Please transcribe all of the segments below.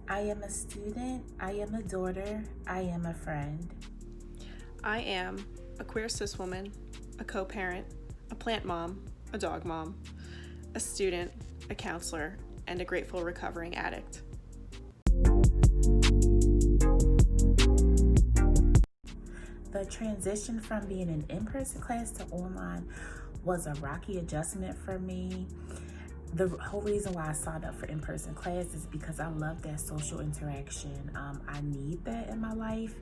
I am a student, I am a daughter, I am a friend. I am a queer cis woman, a co-parent, a plant mom, a dog mom, a student, a counselor, and a grateful recovering addict. The transition from being an in-person class to online was a rocky adjustment for me. The whole reason why I signed up for in-person class is because I love that social interaction. I need that in my life,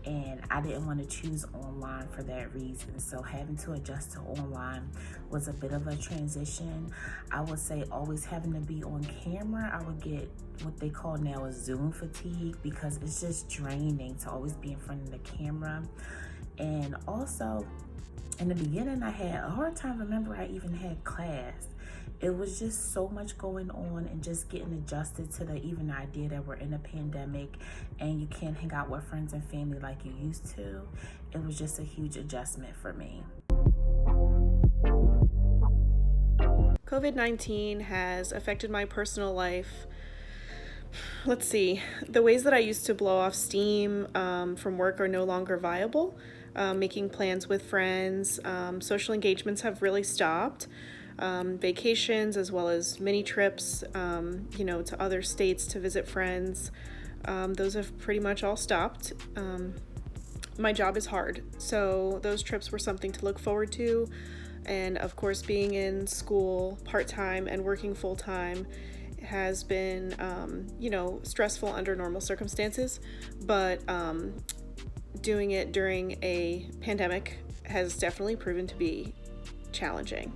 and I didn't want to choose online for that reason. So having to adjust to online was a bit of a transition. I would say always having to be on camera, I would get what they call now a Zoom fatigue, because it's just draining to always be in front of the camera. And also in the beginning, I had a hard time remembering I even had class. It was just so much going on, and just getting adjusted to the even idea that we're in a pandemic and you can't hang out with friends and family like you used to. It was just a huge adjustment for me. COVID-19 has affected my personal life. Let's see, the ways that I used to blow off steam from work are no longer viable. Making plans with friends, social engagements have really stopped. Vacations, as well as mini trips, to other states to visit friends, those have pretty much all stopped. My job is hard, so those trips were something to look forward to. And of course, being in school part-time and working full-time has been, stressful under normal circumstances, but doing it during a pandemic has definitely proven to be challenging.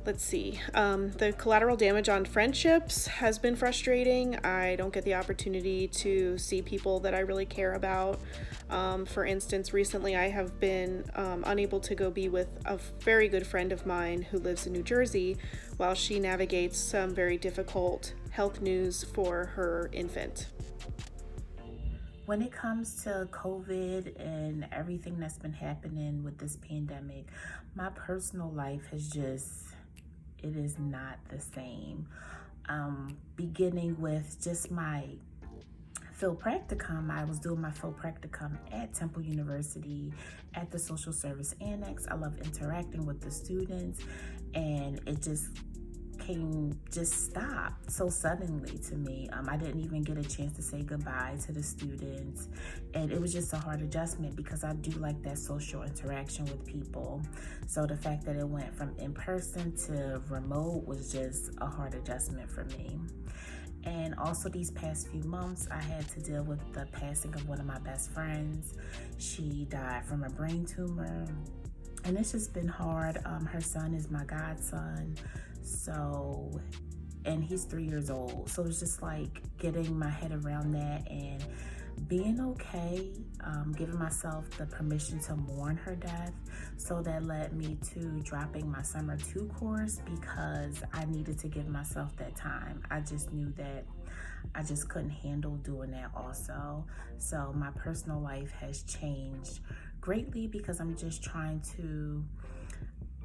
Let's see. The collateral damage on friendships has been frustrating. I don't get the opportunity to see people that I really care about. For instance, recently I have been unable to go be with a very good friend of mine who lives in New Jersey while she navigates some very difficult health news for her infant. When it comes to COVID and everything that's been happening with this pandemic, my personal life it is not the same. Beginning with just my Phil Practicum, I was doing my Phil Practicum at Temple University at the Social Service Annex. I love interacting with the students, and it just stopped so suddenly to me. I didn't even get a chance to say goodbye to the students, and it was just a hard adjustment because I do like that social interaction with people. So the fact that it went from in person to remote was just a hard adjustment for me. And also these past few months, I had to deal with the passing of one of my best friends. She died from a brain tumor, and it's just been hard. Her son is my godson, and he's 3 years old. So it's just like getting my head around that and being okay, giving myself the permission to mourn her death. So that led me to dropping my summer 2 course because I needed to give myself that time. I just knew that I just couldn't handle doing that also. So my personal life has changed greatly because I'm just trying to,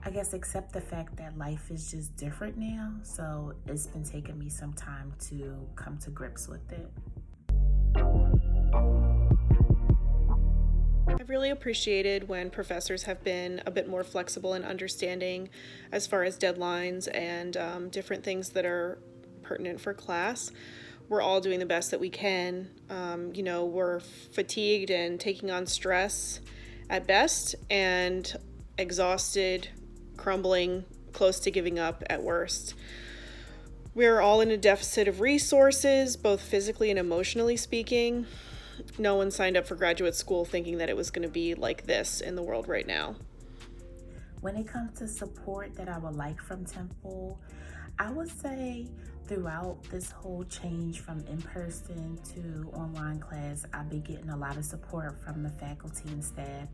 I guess, accept the fact that life is just different now. So it's been taking me some time to come to grips with it. I've really appreciated when professors have been a bit more flexible and understanding as far as deadlines and different things that are pertinent for class. We're all doing the best that we can. We're fatigued and taking on stress at best, and exhausted, crumbling, close to giving up at worst. We're all in a deficit of resources, both physically and emotionally speaking. No one signed up for graduate school thinking that it was going to be like this in the world right now. When it comes to support that I would like from Temple, I would say throughout this whole change from in-person to online class, I've been getting a lot of support from the faculty and staff,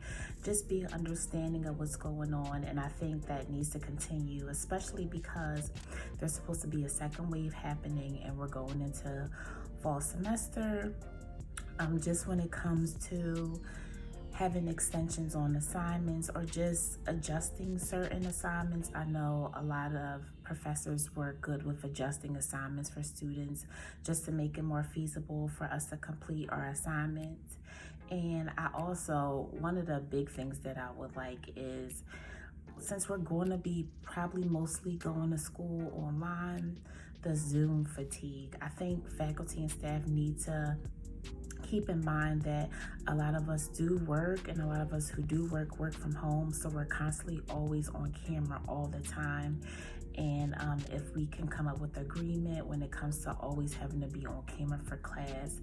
just being understanding of what's going on. And I think that needs to continue, especially because there's supposed to be a second wave happening and we're going into fall semester. Just when it comes to having extensions on assignments or just adjusting certain assignments. I know a lot of professors were good with adjusting assignments for students just to make it more feasible for us to complete our assignments. And I also, one of the big things that I would like is, since we're going to be probably mostly going to school online, the Zoom fatigue. I think faculty and staff need to keep in mind that a lot of us do work, and a lot of us who do work from home, so we're constantly always on camera all the time. And if we can come up with agreement when it comes to always having to be on camera for class,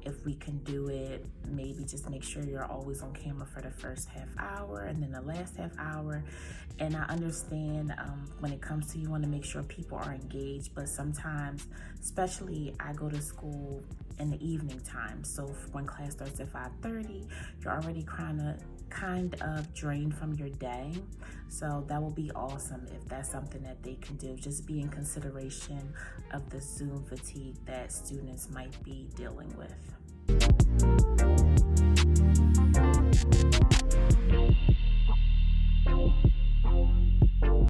if we can do it, maybe just make sure you're always on camera for the first half hour and then the last half hour. And I understand when it comes to, you want to make sure people are engaged, but sometimes, especially I go to school in the evening time, so when class starts at 5:30, you're already kind of drained from your day. So that will be awesome if that's something that they can do, just be in consideration of the Zoom fatigue that students might be dealing with.